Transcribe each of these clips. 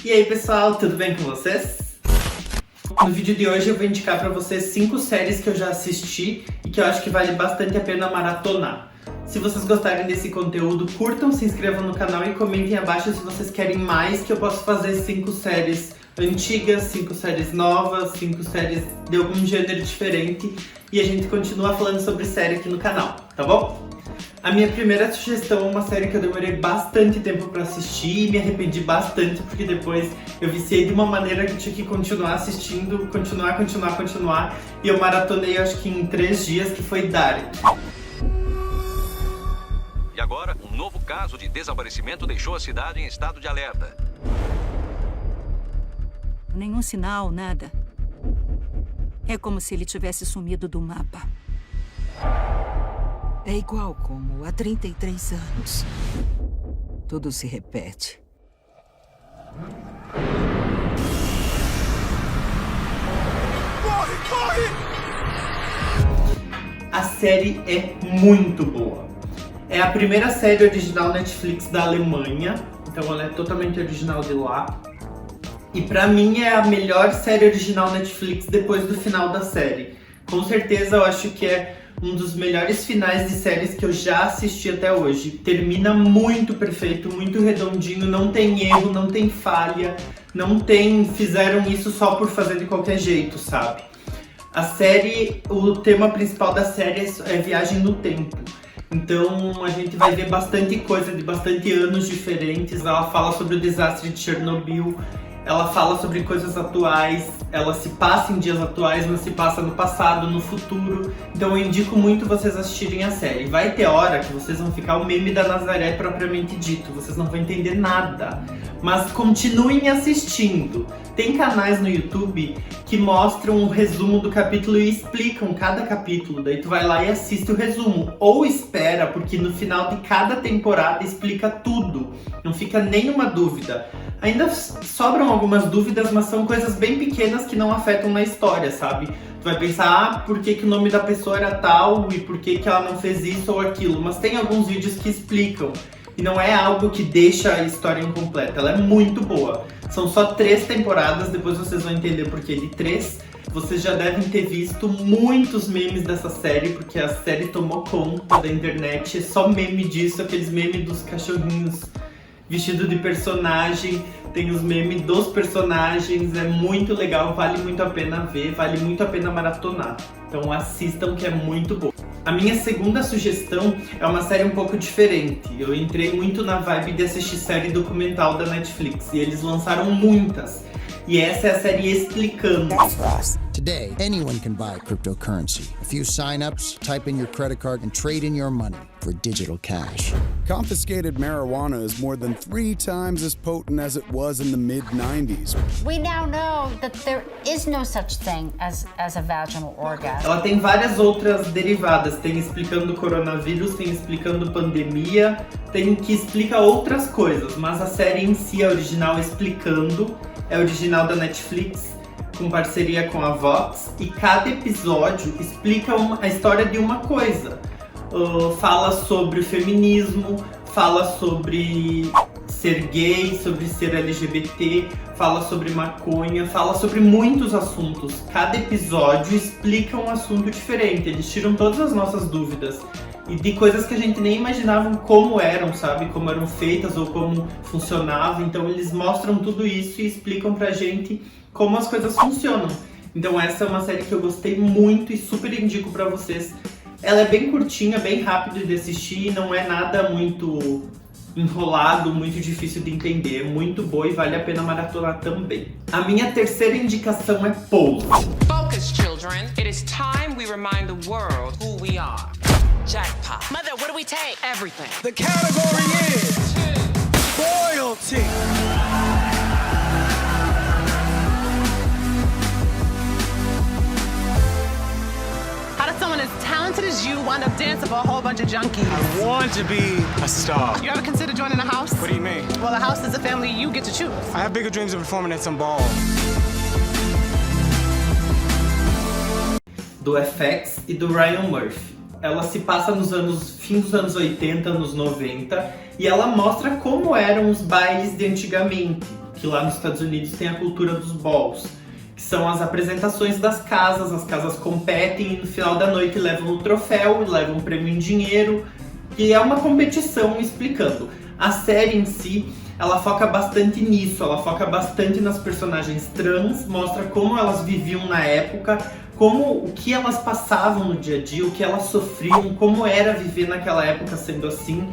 E aí pessoal, tudo bem com vocês? No vídeo de hoje eu vou indicar pra vocês 5 séries que eu já assisti e que eu acho que vale bastante a pena maratonar. Se vocês gostarem desse conteúdo, curtam, se inscrevam no canal e comentem abaixo se vocês querem mais, que eu posso fazer 5 séries antigas, 5 séries novas, 5 séries de algum gênero diferente e a gente continua falando sobre série aqui no canal, tá bom? A minha primeira sugestão é uma série que eu demorei bastante tempo pra assistir e me arrependi bastante porque depois eu viciei de uma maneira que eu tinha que continuar assistindo, continuar e eu maratonei acho que em 3 dias, que foi Dark. E agora, um novo caso de desaparecimento deixou a cidade em estado de alerta. Nenhum sinal, nada. É como se ele tivesse sumido do mapa. É igual como há 33 anos. Tudo se repete. Corre, corre! A série é muito boa. É a primeira série original Netflix da Alemanha, então ela é totalmente original de lá. E pra mim é a melhor série original Netflix depois do final da série. Com certeza eu acho que é um dos melhores finais de séries que eu já assisti até hoje. Termina muito perfeito, muito redondinho, não tem erro, não tem falha, fizeram isso só por fazer de qualquer jeito, sabe? A série, o tema principal da série é viagem no tempo. Então a gente vai ver bastante coisa de bastante anos diferentes. Ela fala sobre o desastre de Chernobyl, ela fala sobre coisas atuais, ela se passa em dias atuais, mas se passa no passado, no futuro. Então eu indico muito vocês assistirem a série. Vai ter hora que vocês vão ficar o meme da Nazaré propriamente dito, vocês não vão entender nada. Mas continuem assistindo. Tem canais no YouTube que mostram um resumo do capítulo e explicam cada capítulo. Daí tu vai lá e assiste o resumo. Ou espera, porque no final de cada temporada explica tudo. Não fica nenhuma dúvida. Ainda sobram algumas dúvidas, mas são coisas bem pequenas que não afetam na história, sabe? Tu vai pensar, por que o nome da pessoa era tal e por que ela não fez isso ou aquilo. Mas tem alguns vídeos que explicam. E não é algo que deixa a história incompleta, ela é muito boa. São só 3 temporadas, depois vocês vão entender por que de 3. Vocês já devem ter visto muitos memes dessa série, porque a série tomou conta da internet. É só meme disso, aqueles memes dos cachorrinhos vestido de personagem, tem os memes dos personagens, é muito legal, vale muito a pena ver, vale muito a pena maratonar. Então assistam, que é muito bom. A minha segunda sugestão é uma série um pouco diferente. Eu entrei muito na vibe de assistir série documental da Netflix e eles lançaram muitas. E essa é a série Explicando. Today, anyone can buy cryptocurrency. A few sign-ups, type in your credit card, and trade in your money for digital cash. Confiscated marijuana is more than 3 times as potent as it was in the mid-90s. We now know that there is no such thing as a vaginal orgasm. Ela tem várias outras derivadas. Tem explicando coronavírus, tem explicando pandemia, tem que explica outras coisas. Mas a série em si, a original Explicando, é original da Netflix, com parceria com a Vox, e cada episódio explica a história de uma coisa. Fala sobre o feminismo, fala sobre ser gay, sobre ser LGBT, fala sobre maconha, fala sobre muitos assuntos. Cada episódio explica um assunto diferente, eles tiram todas as nossas dúvidas. E de coisas que a gente nem imaginava como eram, sabe? Como eram feitas ou como funcionavam. Então eles mostram tudo isso e explicam pra gente como as coisas funcionam. Então essa é uma série que eu gostei muito e super indico pra vocês. Ela é bem curtinha, bem rápido de assistir, não é nada muito enrolado, muito difícil de entender. É muito boa e vale a pena maratonar também. A minha terceira indicação é Pose. Focus, children. It is time we remind the world who we are. Jackpot. Mother, what do we take? Everything. The category is royalty. How does someone as talented as you wind up dancing for a whole bunch of junkies? I want to be a star. You ever consider joining a house? What do you mean? Well, a house is a family you get to choose. I have bigger dreams of performing at some ball. Do FX e do Ryan Murphy. Ela se passa nos fim dos anos 80, anos 90, e ela mostra como eram os bailes de antigamente. que lá nos Estados Unidos tem a cultura dos balls, que são as apresentações das casas. As casas competem e no final da noite levam o troféu e levam um prêmio em dinheiro, e é uma competição explicando. A série em si, ela foca bastante nisso, ela foca bastante nas personagens trans, mostra como elas viviam na época, o que elas passavam no dia a dia, o que elas sofriam, como era viver naquela época sendo assim,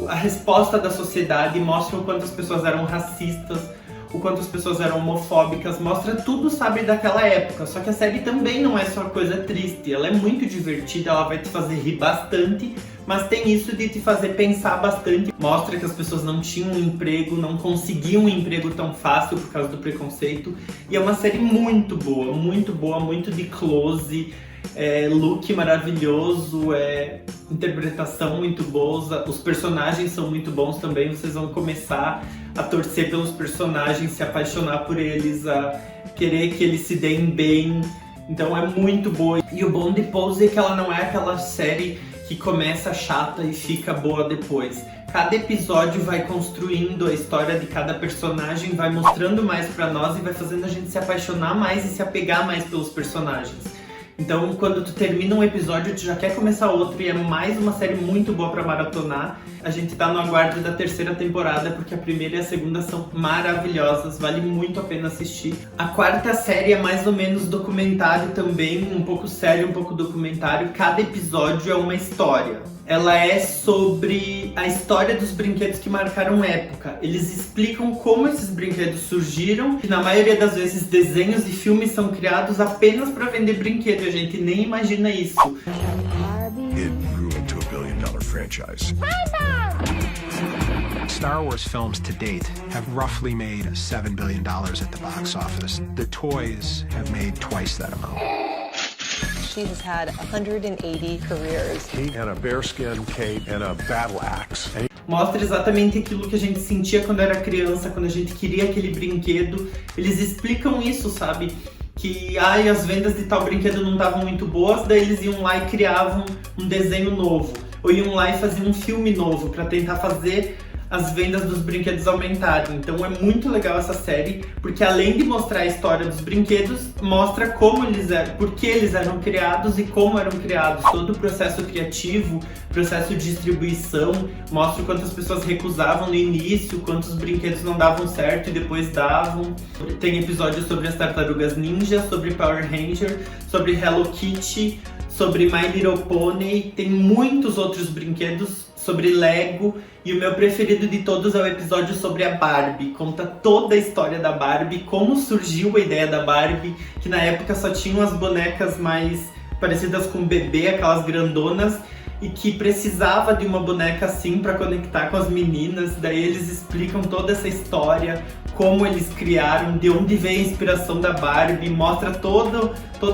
a resposta da sociedade, mostra o quanto as pessoas eram racistas, o quanto as pessoas eram homofóbicas, mostra tudo, sabe, daquela época. Só que a série também não é só coisa triste, ela é muito divertida, ela vai te fazer rir bastante, mas tem isso de te fazer pensar bastante. Mostra que as pessoas não tinham um emprego, não conseguiam um emprego tão fácil por causa do preconceito. E é uma série muito boa, muito de close, look maravilhoso, interpretação muito boa, os personagens são muito bons também, vocês vão começar a torcer pelos personagens, se apaixonar por eles, a querer que eles se deem bem, então é muito boa. E o bom de Pose é que ela não é aquela série que começa chata e fica boa depois. Cada episódio vai construindo a história de cada personagem, vai mostrando mais pra nós e vai fazendo a gente se apaixonar mais e se apegar mais pelos personagens. Então, quando tu termina um episódio, tu já quer começar outro, e é mais uma série muito boa pra maratonar. A gente tá no aguardo da terceira temporada, porque a primeira e a segunda são maravilhosas, vale muito a pena assistir. A quarta série é mais ou menos documentário também, um pouco sério, um pouco documentário. Cada episódio é uma história. Ela é sobre a história dos brinquedos que marcaram época. Eles explicam como esses brinquedos surgiram, e na maioria das vezes desenhos e filmes são criados apenas para vender brinquedo, e a gente nem imagina isso. It grew into a billion-dollar franchise. Star Wars films to date have roughly made $7 billion at the box office. The toys have made twice that amount. She has had 180 careers. He and a bearskin cape and a battle axe. Mostra exatamente aquilo que a gente sentia quando era criança, quando a gente queria aquele brinquedo. Eles explicam isso, sabe? Que as vendas de tal brinquedo não estavam muito boas, daí eles iam lá e criavam um desenho novo. Ou iam lá e faziam um filme novo para tentar fazer as vendas dos brinquedos aumentarem. Então é muito legal essa série, porque além de mostrar a história dos brinquedos, mostra como eles eram, por que eles eram criados e como eram criados, todo o processo criativo, processo de distribuição, mostra quantas pessoas recusavam no início, quantos brinquedos não davam certo e depois davam. Tem episódios sobre as Tartarugas Ninja, sobre Power Ranger, sobre Hello Kitty, sobre My Little Pony, tem muitos outros brinquedos, sobre Lego, e o meu preferido de todos é o episódio sobre a Barbie. Conta toda a história da Barbie, como surgiu a ideia da Barbie, que na época só tinham as bonecas mais parecidas com bebê, aquelas grandonas, e que precisava de uma boneca assim para conectar com as meninas. Daí eles explicam toda essa história, como eles criaram, de onde veio a inspiração da Barbie, mostra toda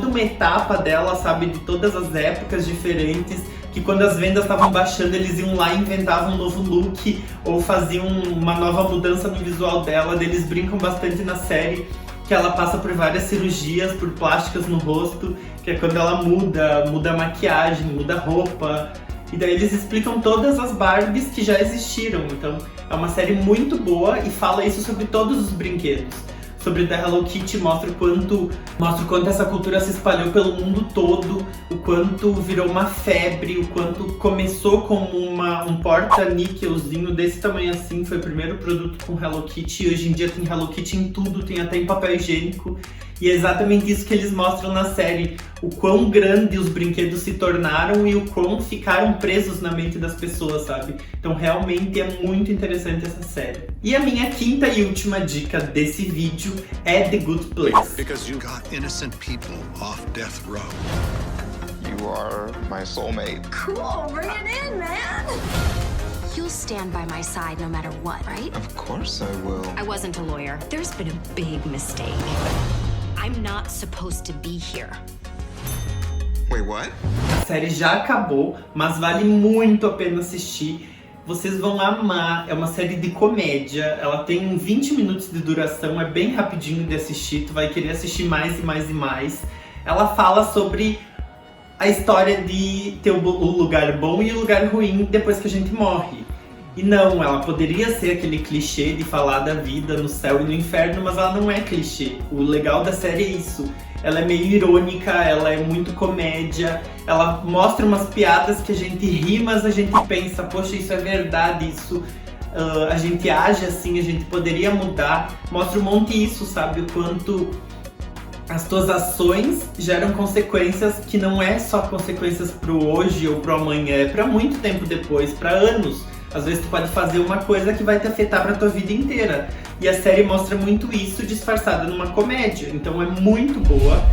uma etapa dela, sabe, de todas as épocas diferentes, que quando as vendas estavam baixando, eles iam lá e inventavam um novo look, ou faziam uma nova mudança no visual dela. Daí eles brincam bastante na série, que ela passa por várias cirurgias, por plásticas no rosto, que é quando ela muda a maquiagem, muda a roupa. E daí eles explicam todas as Barbies que já existiram. Então é uma série muito boa e fala isso sobre todos os brinquedos. Sobre da Hello Kitty, mostra o quanto essa cultura se espalhou pelo mundo todo, o quanto virou uma febre, o quanto começou como um porta-níquelzinho desse tamanho assim, foi o primeiro produto com Hello Kitty, e hoje em dia tem Hello Kitty em tudo, tem até em papel higiênico, e é exatamente isso que eles mostram na série, o quão grande os brinquedos se tornaram e o quão ficaram presos na mente das pessoas, sabe? Então realmente é muito interessante essa série. E a minha quinta e última dica desse vídeo é The Good Place. Because you got innocent people off death row. You are my soulmate. Cool, bring it in, man! You'll stand by my side no matter what, right? Of course I will. I wasn't a lawyer. There's been a big mistake. I'm not supposed to be here. Wait, what? A série já acabou, mas vale muito a pena assistir. Vocês vão amar, é uma série de comédia, ela tem 20 minutos de duração, é bem rapidinho de assistir, tu vai querer assistir mais e mais e mais. Ela fala sobre a história de ter o lugar bom e o lugar ruim depois que a gente morre. E não, ela poderia ser aquele clichê de falar da vida no céu e no inferno, mas ela não é clichê. O legal da série é isso. Ela é meio irônica, ela é muito comédia, ela mostra umas piadas que a gente ri, mas a gente pensa, poxa, isso é verdade, isso a gente age assim, a gente poderia mudar. Mostra um monte isso, sabe? O quanto as tuas ações geram consequências que não é só consequências pro hoje ou pro amanhã, é pra muito tempo depois, pra anos. Às vezes tu pode fazer uma coisa que vai te afetar pra tua vida inteira. E a série mostra muito isso disfarçada numa comédia. Então é muito boa.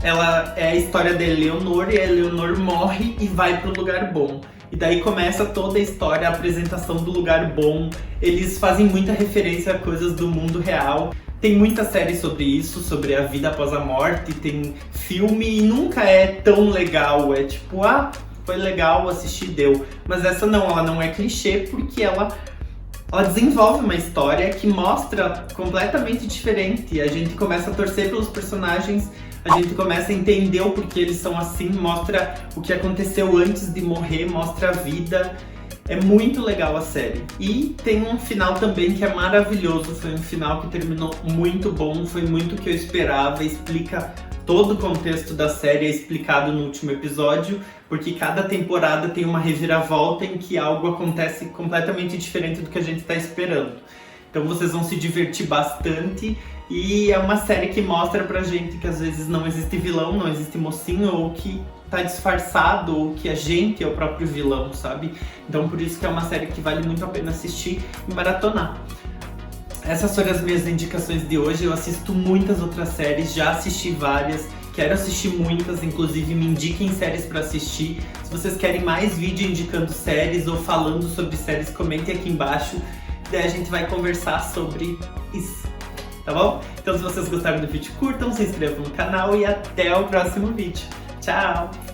Ela é a história da Eleanor e a Eleanor morre e vai pro lugar bom. E daí começa toda a história, a apresentação do lugar bom. Eles fazem muita referência a coisas do mundo real. Tem muita série sobre isso, sobre a vida após a morte. Tem filme e nunca é tão legal. É tipo, foi legal assistir, deu. Mas essa não, ela não é clichê porque ela desenvolve uma história que mostra completamente diferente. A gente começa a torcer pelos personagens, a gente começa a entender o porquê eles são assim, mostra o que aconteceu antes de morrer, mostra a vida. É muito legal a série. E tem um final também que é maravilhoso, foi um final que terminou muito bom, foi muito o que eu esperava, explica todo o contexto da série, é explicado no último episódio, porque cada temporada tem uma reviravolta em que algo acontece completamente diferente do que a gente está esperando. Então vocês vão se divertir bastante e é uma série que mostra pra gente que às vezes não existe vilão, não existe mocinho, ou que tá disfarçado, ou que a gente é o próprio vilão, sabe? Então por isso que é uma série que vale muito a pena assistir e maratonar. Essas foram as minhas indicações de hoje. Eu assisto muitas outras séries, já assisti várias, quero assistir muitas, inclusive me indiquem séries pra assistir. Se vocês querem mais vídeo indicando séries ou falando sobre séries, comentem aqui embaixo. Daí a gente vai conversar sobre isso, tá bom? Então se vocês gostaram do vídeo, curtam, se inscrevam no canal e até o próximo vídeo. Tchau!